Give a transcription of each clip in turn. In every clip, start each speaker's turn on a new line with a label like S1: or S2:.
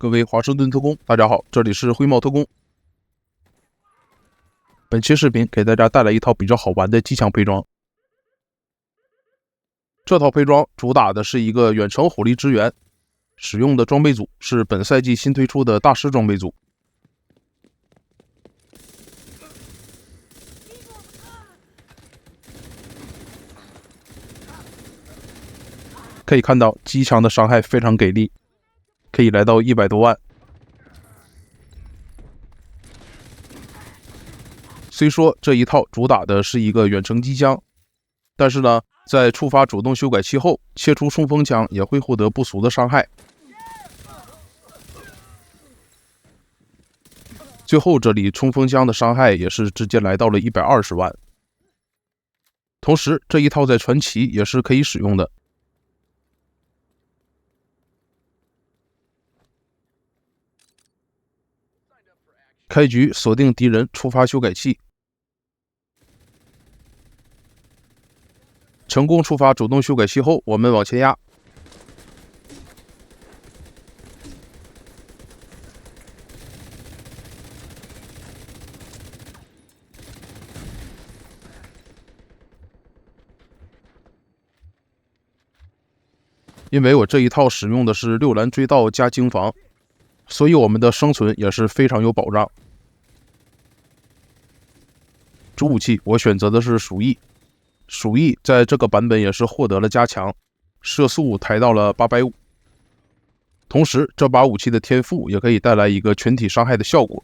S1: 各位华盛顿特工，大家好，这里是灰猫特工。本期视频给大家带来一套比较好玩的机枪配装。这套配装主打的是一个远程火力支援，使用的装备组是本赛季新推出的大师装备组。可以看到机枪的伤害非常给力，可以来到100多万。虽说这一套主打的是一个远程机枪，但是呢，在触发主动修改器后，切出冲锋枪也会获得不俗的伤害。最后这里冲锋枪的伤害也是直接来到了120万。同时这一套在传奇也是可以使用的。开局锁定敌人触发修改器，成功触发主动修改器后，我们往前压。因为我这一套使用的是6蓝追盗加精防，所以我们的生存也是非常有保障。主武器我选择的是鼠疫，鼠疫在这个版本也是获得了加强，射速抬到了850。同时这把武器的天赋也可以带来一个群体伤害的效果。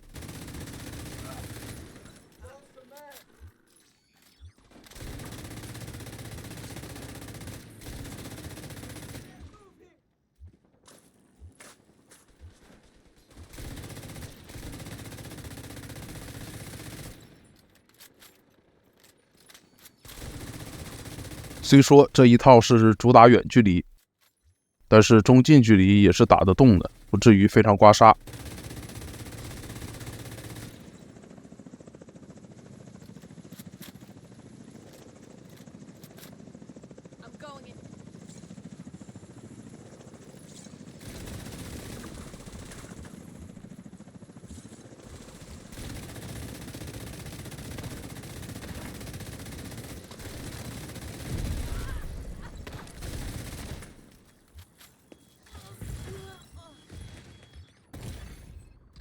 S1: 虽说这一套是主打远距离，但是中近距离也是打得动的，不至于非常刮痧。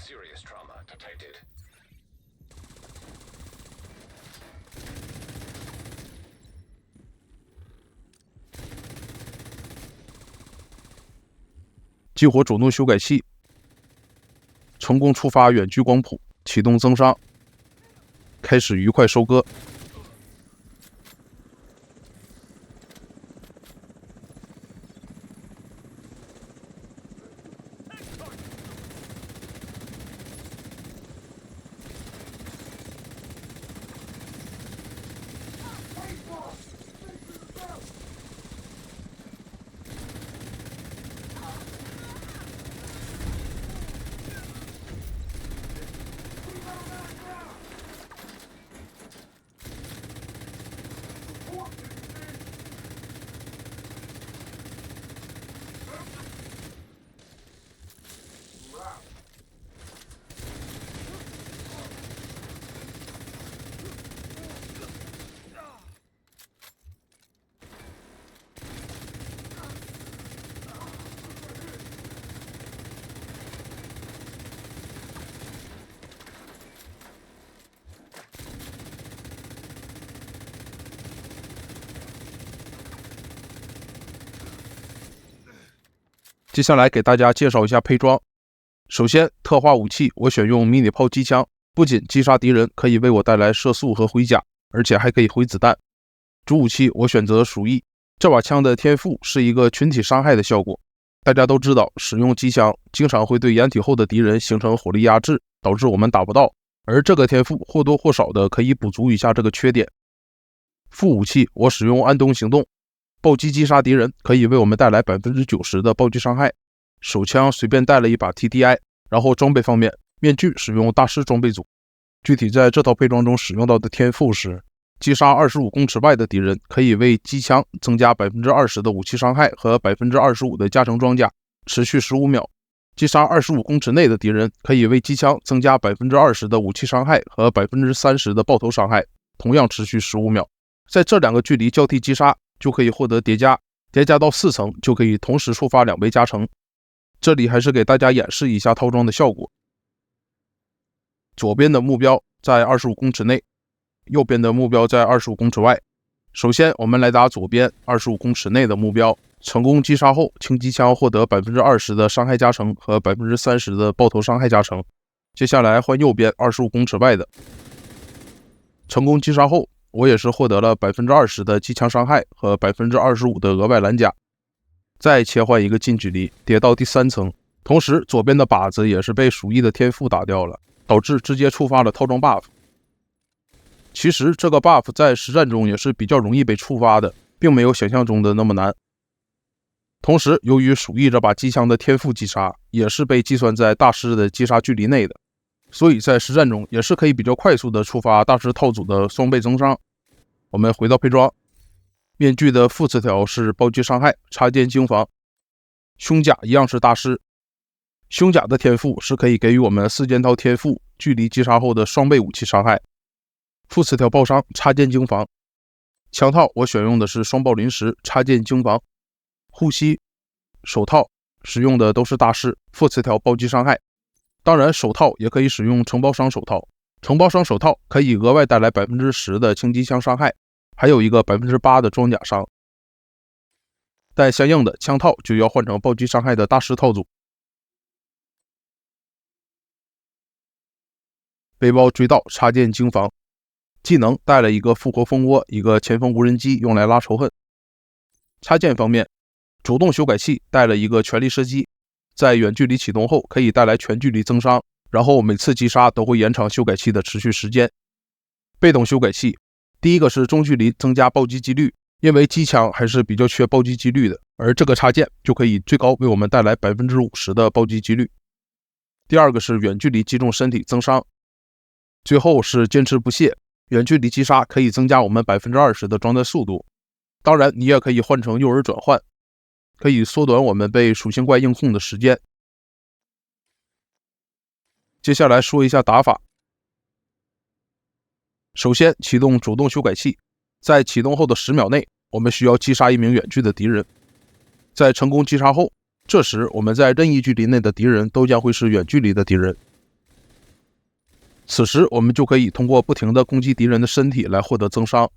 S2: Serious trauma detected.
S1: 激活主动修改器，成功触发远距光谱，启动增伤，开始愉快收割。接下来给大家介绍一下配装。首先，特化武器我选用迷你炮机枪，不仅击杀敌人可以为我带来射速和盔甲，而且还可以回子弹。主武器我选择鼠疫，这把枪的天赋是一个群体伤害的效果。大家都知道，使用机枪经常会对掩体后的敌人形成火力压制，导致我们打不到，而这个天赋或多或少的可以补足一下这个缺点。副武器我使用安东行动，暴击击杀敌人可以为我们带来 90% 的暴击伤害。手枪随便带了一把 TDI， 然后装备方面，面具使用大师装备组。具体在这套配装中使用到的天赋是击杀25公尺外的敌人，可以为机枪增加 20% 的武器伤害和 25% 的加成装甲，持续15秒。击杀25公尺内的敌人，可以为机枪增加20%的武器伤害和30%的爆头伤害，同样持续15秒。在这两个距离交替击杀，就可以获得叠加，叠加到4层就可以同时触发2倍加成。这里还是给大家演示一下套装的效果。左边的目标在25公尺内，右边的目标在25公尺外。首先我们来打左边25公尺内的目标，成功击杀后，轻机枪获得20%的伤害加成和30%的爆头伤害加成。接下来换右边25公尺外的，成功击杀后，我也是获得了20%的机枪伤害和25%的额外蓝甲。再切换一个近距离，跌到第3层，同时左边的靶子也是被鼠疫的天赋打掉了，导致直接触发了套装 buff。其实这个 buff 在实战中也是比较容易被触发的，并没有想象中的那么难。同时，由于鼠疫这把机枪的天赋击杀也是被计算在大师的击杀距离内的，所以在实战中也是可以比较快速的触发大师套组的双倍增伤。我们回到配装，面具的副词条是暴击伤害、插件精防，胸甲一样是大师。胸甲的天赋是可以给予我们4件套天赋距离击杀后的双倍武器伤害。副词条爆伤、插件精防。枪套我选用的是双爆临时、插件精防。护膝、手套使用的都是大师，副词条暴击伤害。当然手套也可以使用承包商手套，承包商手套可以额外带来10%的轻机枪伤害，还有一个8%的装甲伤。但相应的枪套就要换成暴击伤害的大师套组。背包追盗、插件精防。技能带了一个复活蜂窝，一个前锋无人机用来拉仇恨。插件方面，主动修改器带了一个全力射击，在远距离启动后可以带来全距离增伤，然后每次击杀都会延长修改器的持续时间。被动修改器，第一个是中距离增加暴击几率，因为机枪还是比较缺暴击几率的，而这个插件就可以最高为我们带来50%的暴击几率。第二个是远距离击中身体增伤。最后是坚持不懈，远距离击杀可以增加我们20%的装弹速度，当然你也可以换成诱饵转换，可以缩短我们被属性怪硬控的时间。接下来说一下打法。首先启动主动修改器，在启动后的10秒内，我们需要击杀一名远距的敌人。在成功击杀后，这时我们在任意距离内的敌人都将会是远距离的敌人。此时我们就可以通过不停的攻击敌人的身体来获得增伤，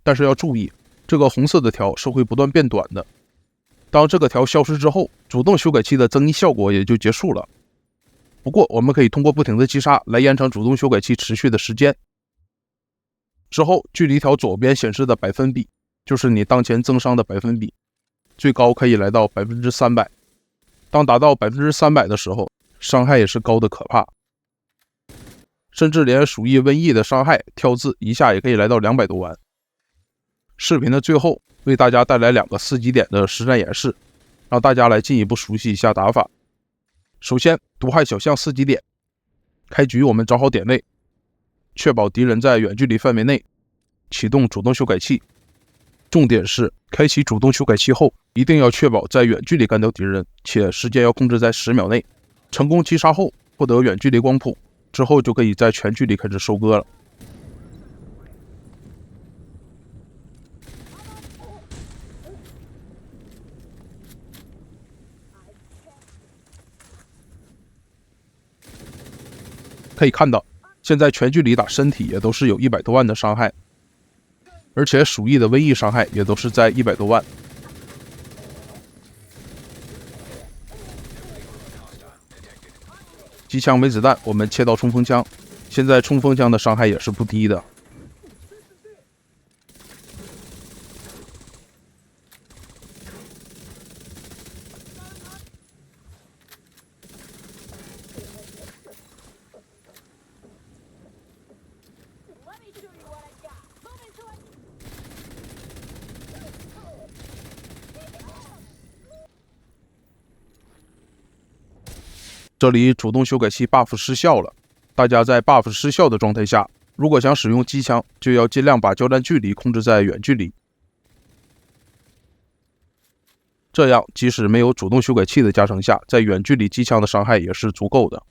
S1: 但是要注意，这个红色的条是会不断变短的。当这个条消失之后，主动修改器的增益效果也就结束了。不过我们可以通过不停的击杀来延长主动修改器持续的时间。之后距离条左边显示的百分比就是你当前增伤的百分比，最高可以来到300%。当达到300%的时候，伤害也是高的可怕，甚至连鼠疫瘟疫的伤害跳字一下也可以来到200多万。视频的最后为大家带来2个4级点的实战演示，让大家来进一步熟悉一下打法。首先毒害小象4级点，开局我们找好点位，确保敌人在远距离范围内，启动主动修改器。重点是开启主动修改器后，一定要确保在远距离干掉敌人，且时间要控制在10秒内。成功击杀后获得远距离光谱，之后就可以在全距离开始收割了。可以看到，现在全距离打身体也都是有100多万的伤害，而且鼠疫的瘟疫伤害也都是在100多万。机枪没子弹，我们切到冲锋枪，现在冲锋枪的伤害也是不低的。这里主动修改器 buff 失效了，大家在 buff 失效的状态下，如果想使用机枪，就要尽量把交战距离控制在远距离。这样即使没有主动修改器的加成下，在远距离机枪的伤害也是足够的。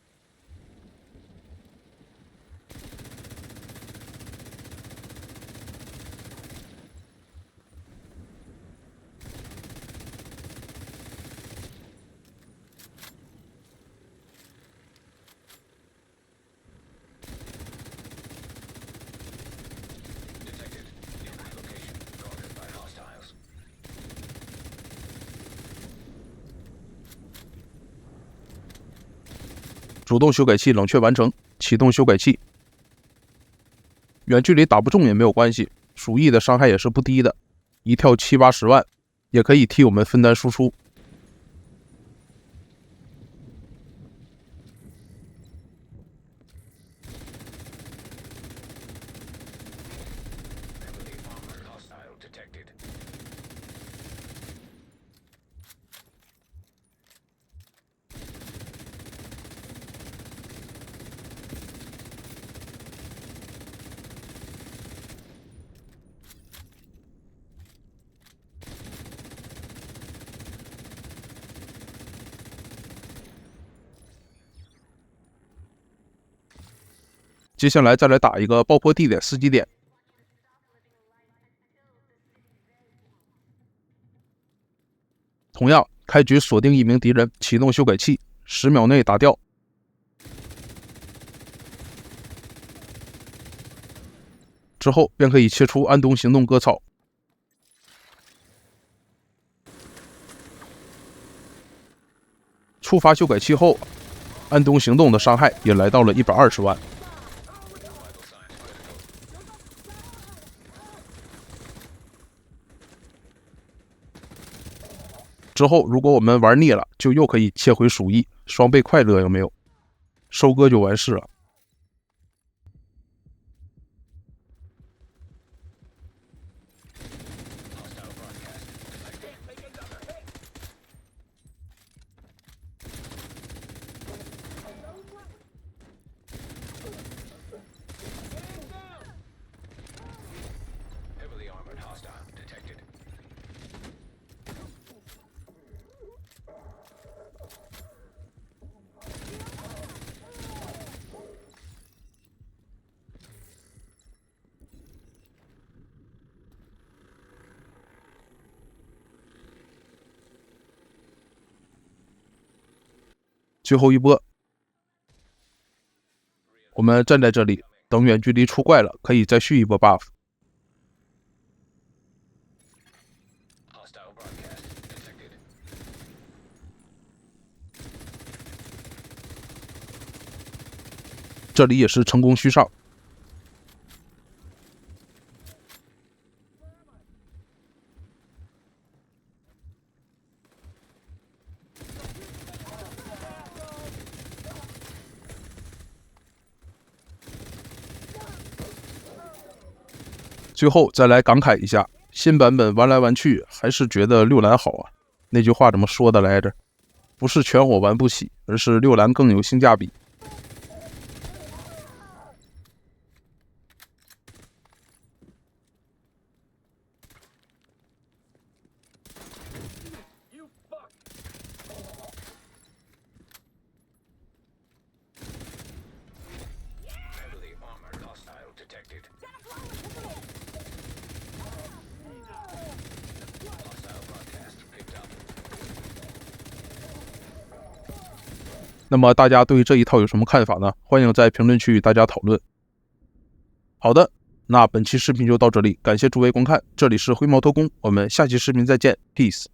S1: 主动修改器冷却完成，启动修改器。远距离打不中也没有关系，鼠疫的伤害也是不低的，一跳70-80万，也可以替我们分担输出。接下来再来打一个爆破地点伺机点。同样，开局锁定一名敌人，启动修改器，10秒内打掉。之后便可以切出安东行动割草。触发修改器后，安东行动的伤害也来到了120万。之后，如果我们玩腻了，就又可以切回鼠疫，双倍快乐，有没有？收割就完事了。最后一波，我们站在这里等远距离出怪了，可以再续一波 buff。这里也是成功续上。最后再来感慨一下，新版本玩来玩去还是觉得6蓝好啊。那句话怎么说的来着？不是全火玩不起，而是6蓝更有性价比。那么大家对这一套有什么看法呢？欢迎在评论区与大家讨论。好的，那本期视频就到这里，感谢诸位观看，这里是灰猫偷工，我们下期视频再见 ，peace。